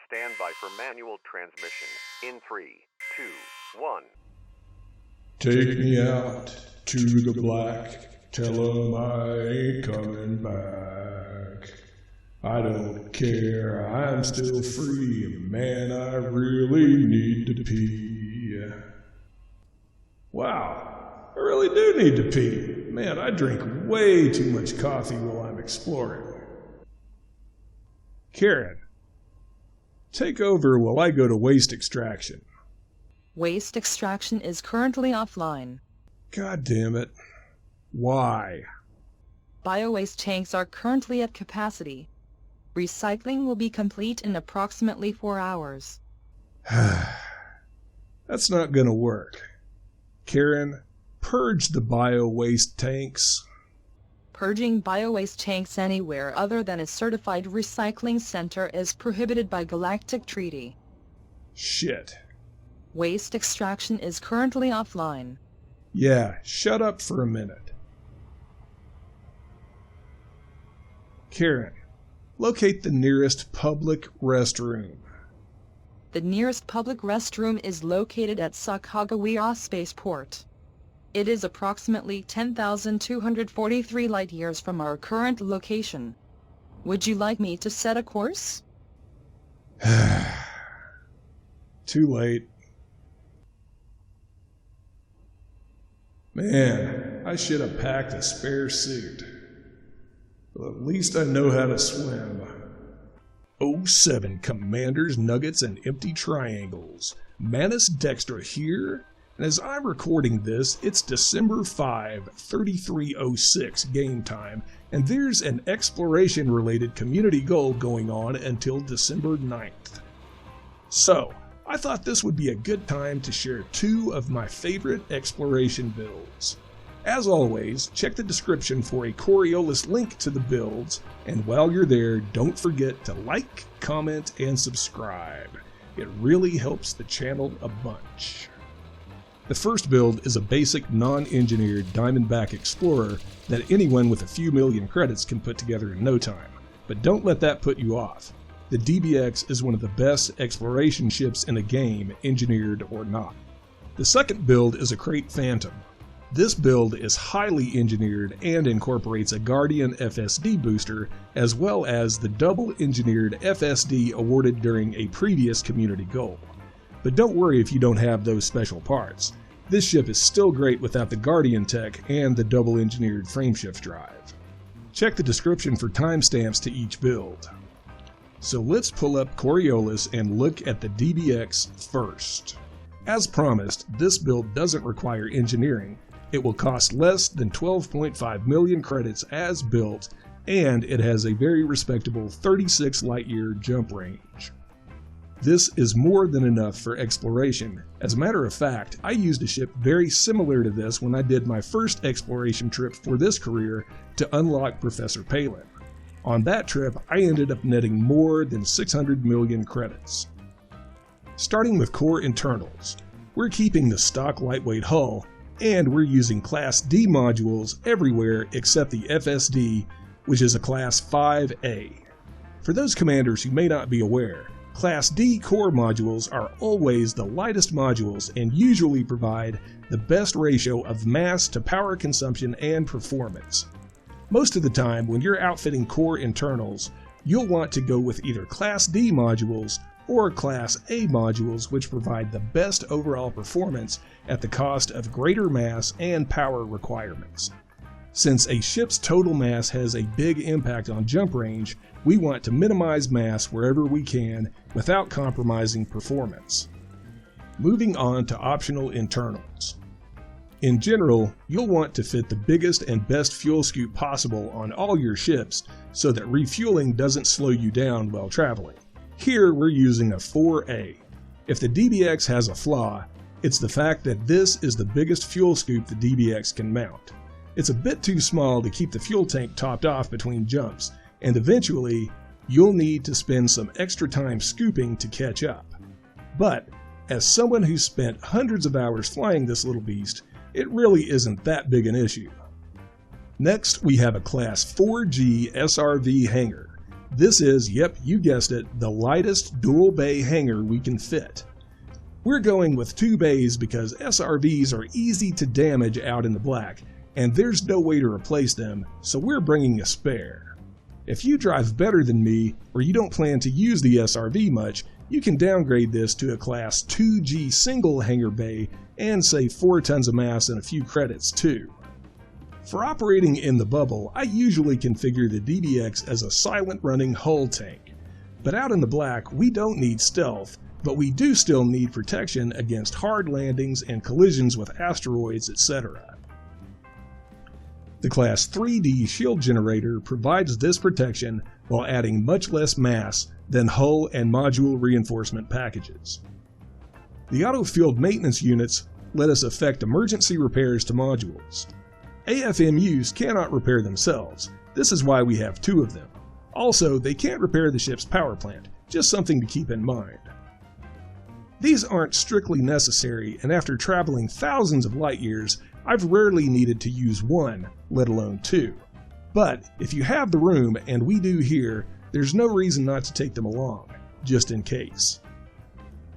Stand by for manual transmission in 3, 2, 1. Take me out to the black, tell 'em I ain't coming back. I don't care, I'm still free, man, I really need to pee. Wow, I really do need to pee. Man, I drink way too much coffee while I'm exploring. Karen, take over while I go to waste extraction. Waste extraction is currently offline. God damn it. Why? Bio-waste tanks are currently at capacity. Recycling will be complete in approximately 4 hours. That's not gonna work. Karen, purge the bio-waste tanks. Purging bio-waste tanks anywhere other than a certified recycling center is prohibited by Galactic Treaty. Shit. Waste extraction is currently offline. Yeah, shut up for a minute. Karen, locate the nearest public restroom. The nearest public restroom is located at Sacagawea Spaceport. It is approximately 10,243 light-years from our current location. Would you like me to set a course? Too late. Man, I should have packed a spare suit. But at least I know how to swim. 07 Commanders, Nuggets, and Empty Triangles. Manus Dextra here, and as I'm recording this, it's December 5, 3306 game time, and there's an exploration-related community goal going on until December 9th. So, I thought this would be a good time to share 2 of my favorite exploration builds. As always, check the description for a Coriolis link to the builds, and while you're there, don't forget to like, comment, and subscribe. It really helps the channel a bunch. The first build is a basic non-engineered Diamondback Explorer that anyone with a few million credits can put together in no time, but don't let that put you off. The DBX is one of the best exploration ships in a game, engineered or not. The second build is a Krait Phantom. This build is highly engineered and incorporates a Guardian FSD booster, as well as the double engineered FSD awarded during a previous community goal. But don't worry if you don't have those special parts. This ship is still great without the Guardian tech and the double engineered frameshift drive. Check the description for timestamps to each build. So let's pull up Coriolis and look at the DBX first. As promised, this build doesn't require engineering. It will cost less than 12.5 million credits as built, and it has a very respectable 36 light-year jump range. This is more than enough for exploration. As a matter of fact, I used a ship very similar to this when I did my first exploration trip for this career to unlock Professor Palin. On that trip, I ended up netting more than 600 million credits. Starting with core internals, we're keeping the stock lightweight hull, and we're using Class D modules everywhere except the FSD, which is a Class 5A. For those commanders who may not be aware, Class D core modules are always the lightest modules and usually provide the best ratio of mass to power consumption and performance. Most of the time, when you're outfitting core internals, you'll want to go with either Class D modules or Class A modules, which provide the best overall performance at the cost of greater mass and power requirements. Since a ship's total mass has a big impact on jump range, we want to minimize mass wherever we can without compromising performance. Moving on to optional internals. In general, you'll want to fit the biggest and best fuel scoop possible on all your ships so that refueling doesn't slow you down while traveling. Here we're using a 4A. If the DBX has a flaw, it's the fact that this is the biggest fuel scoop the DBX can mount. It's a bit too small to keep the fuel tank topped off between jumps, and eventually, you'll need to spend some extra time scooping to catch up. But, as someone who's spent hundreds of hours flying this little beast, it really isn't that big an issue. Next, we have a Class 4G SRV hangar. This is, yep, you guessed it, the lightest dual bay hangar we can fit. We're going with 2 bays because SRVs are easy to damage out in the black, and there's no way to replace them, so we're bringing a spare. If you drive better than me, or you don't plan to use the SRV much, you can downgrade this to a Class 2G single hangar bay and save 4 tons of mass and a few credits too. For operating in the bubble, I usually configure the DBX as a silent running hull tank. But out in the black, we don't need stealth, but we do still need protection against hard landings and collisions with asteroids, etc. The Class 3D shield generator provides this protection while adding much less mass than hull and module reinforcement packages. The auto field maintenance units let us effect emergency repairs to modules. AFMUs cannot repair themselves. This is why we have 2 of them. Also, they can't repair the ship's power plant, just something to keep in mind. These aren't strictly necessary, and after traveling thousands of light years, I've rarely needed to use 1, let alone 2. But if you have the room, and we do here, there's no reason not to take them along, just in case.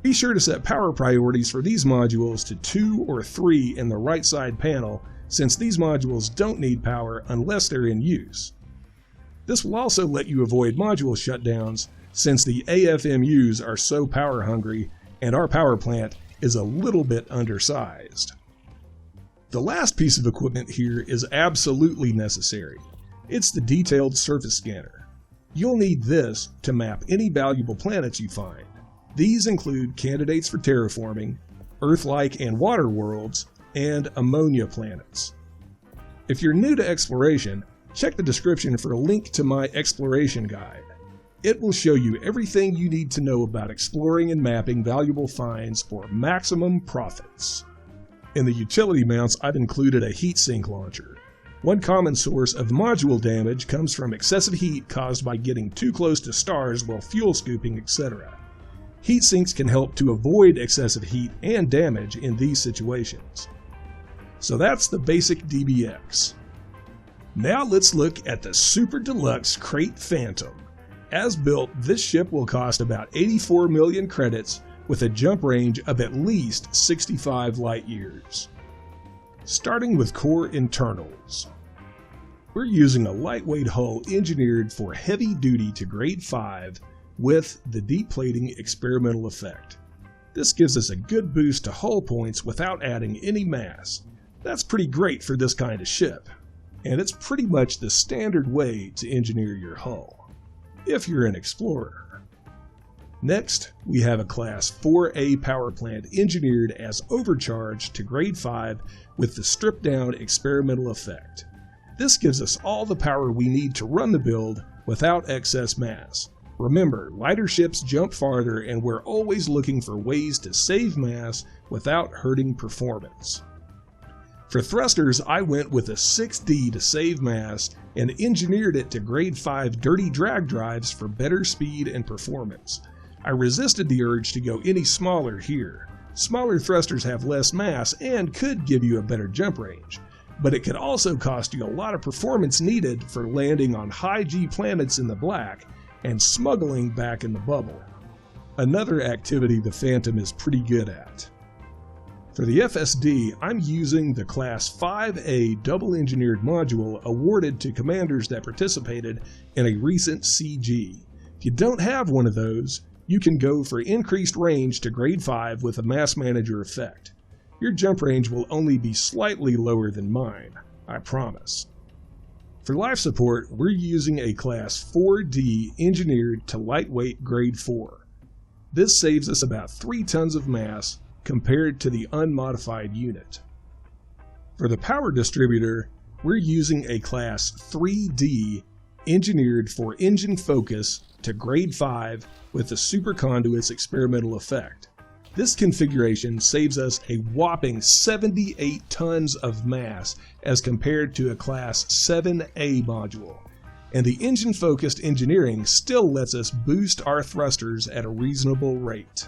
Be sure to set power priorities for these modules to 2 or 3 in the right side panel, since these modules don't need power unless they're in use. This will also let you avoid module shutdowns, since the AFMUs are so power hungry and our power plant is a little bit undersized. The last piece of equipment here is absolutely necessary. It's the detailed surface scanner. You'll need this to map any valuable planets you find. These include candidates for terraforming, Earth-like and water worlds, and ammonia planets. If you're new to exploration, check the description for a link to my exploration guide. It will show you everything you need to know about exploring and mapping valuable finds for maximum profits. In the utility mounts, I've included a heatsink launcher. One common source of module damage comes from excessive heat caused by getting too close to stars while fuel scooping, etc. Heat sinks can help to avoid excessive heat and damage in these situations. So that's the basic DBX. Now let's look at the Super Deluxe Krait Phantom. As built, this ship will cost about 84 million credits with a jump range of at least 65 light years. Starting with core internals. We're using a lightweight hull engineered for heavy duty to grade 5 with the deep plating experimental effect. This gives us a good boost to hull points without adding any mass. That's pretty great for this kind of ship, and it's pretty much the standard way to engineer your hull, if you're an explorer. Next, we have a Class 4A power plant engineered as overcharged to grade 5 with the stripped down experimental effect. This gives us all the power we need to run the build without excess mass. Remember, lighter ships jump farther, and we're always looking for ways to save mass without hurting performance. For thrusters, I went with a 6D to save mass and engineered it to grade 5 dirty drag drives for better speed and performance. I resisted the urge to go any smaller here. Smaller thrusters have less mass and could give you a better jump range, but it could also cost you a lot of performance needed for landing on high G planets in the black and smuggling back in the bubble. Another activity the Phantom is pretty good at. For the FSD, I'm using the Class 5A double-engineered module awarded to commanders that participated in a recent CG. If you don't have one of those, you can go for increased range to grade 5 with a mass manager effect. Your jump range will only be slightly lower than mine, I promise. For life support, we're using a Class 4D engineered to lightweight grade 4. This saves us about 3 tons of mass compared to the unmodified unit. For the power distributor, we're using a Class 3D engineered for engine focus to grade 5 with the superconduits experimental effect. This configuration saves us a whopping 78 tons of mass as compared to a Class 7A module, and the engine-focused engineering still lets us boost our thrusters at a reasonable rate.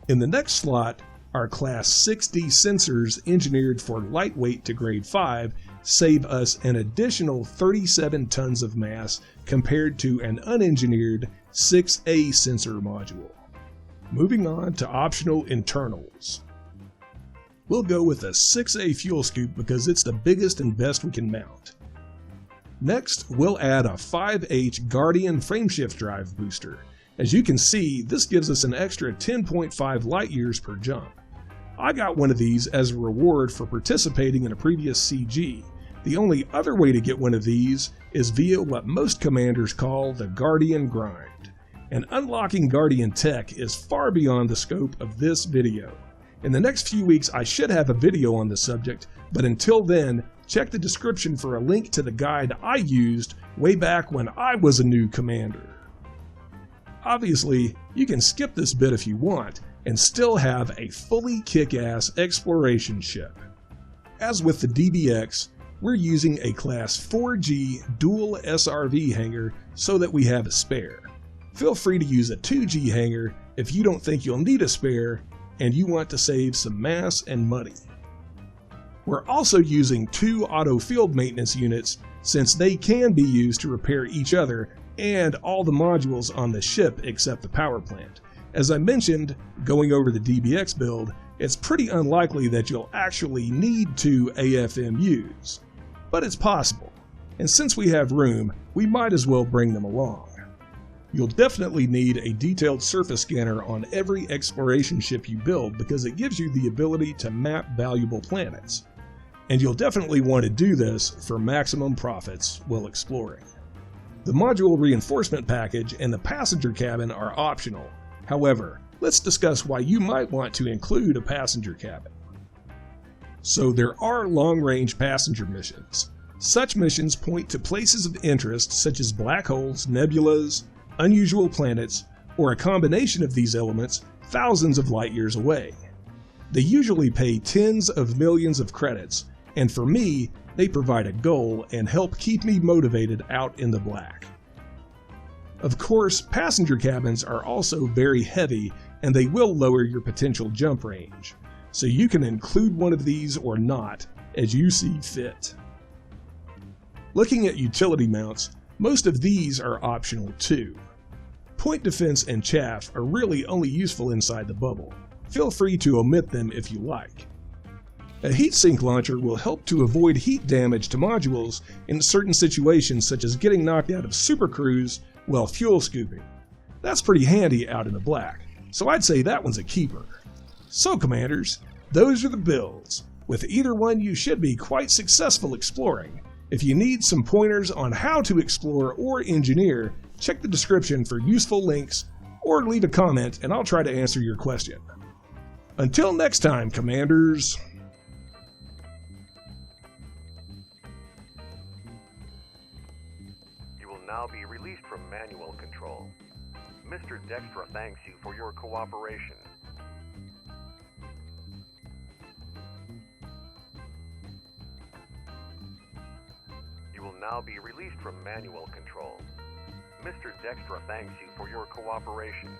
In the next slot, our Class 6D sensors engineered for lightweight to grade 5 save us an additional 37 tons of mass compared to an unengineered 6A sensor module. Moving on to optional internals. We'll go with a 6A fuel scoop because it's the biggest and best we can mount. Next, we'll add a 5H Guardian frameshift drive booster. As you can see, this gives us an extra 10.5 light years per jump. I got one of these as a reward for participating in a previous CG. The only other way to get one of these is via what most commanders call the Guardian grind. And unlocking Guardian tech is far beyond the scope of this video. In the next few weeks I should have a video on the subject, but until then, check the description for a link to the guide I used way back when I was a new commander. Obviously, you can skip this bit if you want, and still have a fully kick-ass exploration ship. As with the DBX, we're using a Class 4G dual SRV hangar so that we have a spare. Feel free to use a 2G hangar if you don't think you'll need a spare and you want to save some mass and money. We're also using 2 auto field maintenance units since they can be used to repair each other and all the modules on the ship except the power plant. As I mentioned, going over the DBX build, it's pretty unlikely that you'll actually need 2 AFMUs. But it's possible, and since we have room, we might as well bring them along. You'll definitely need a detailed surface scanner on every exploration ship you build because it gives you the ability to map valuable planets. And you'll definitely want to do this for maximum profits while exploring. The module reinforcement package and the passenger cabin are optional. However, let's discuss why you might want to include a passenger cabin. So there are long-range passenger missions. Such missions point to places of interest such as black holes, nebulas, unusual planets, or a combination of these elements thousands of light years away. They usually pay tens of millions of credits, and for me, they provide a goal and help keep me motivated out in the black. Of course, passenger cabins are also very heavy and they will lower your potential jump range, so you can include one of these or not as you see fit. Looking at utility mounts, most of these are optional too. Point defense and chaff are really only useful inside the bubble. Feel free to omit them if you like. A heatsink launcher will help to avoid heat damage to modules in certain situations such as getting knocked out of supercruise while fuel scooping. That's pretty handy out in the black, so I'd say that one's a keeper. So commanders, those are the builds. With either one you should be quite successful exploring. If you need some pointers on how to explore or engineer, check the description for useful links or leave a comment and I'll try to answer your question. Until next time, commanders. You will now be released from manual control. Mr. Dextra thanks you for your cooperation. You will now be released from manual control. Mr. Dextra thanks you for your cooperation.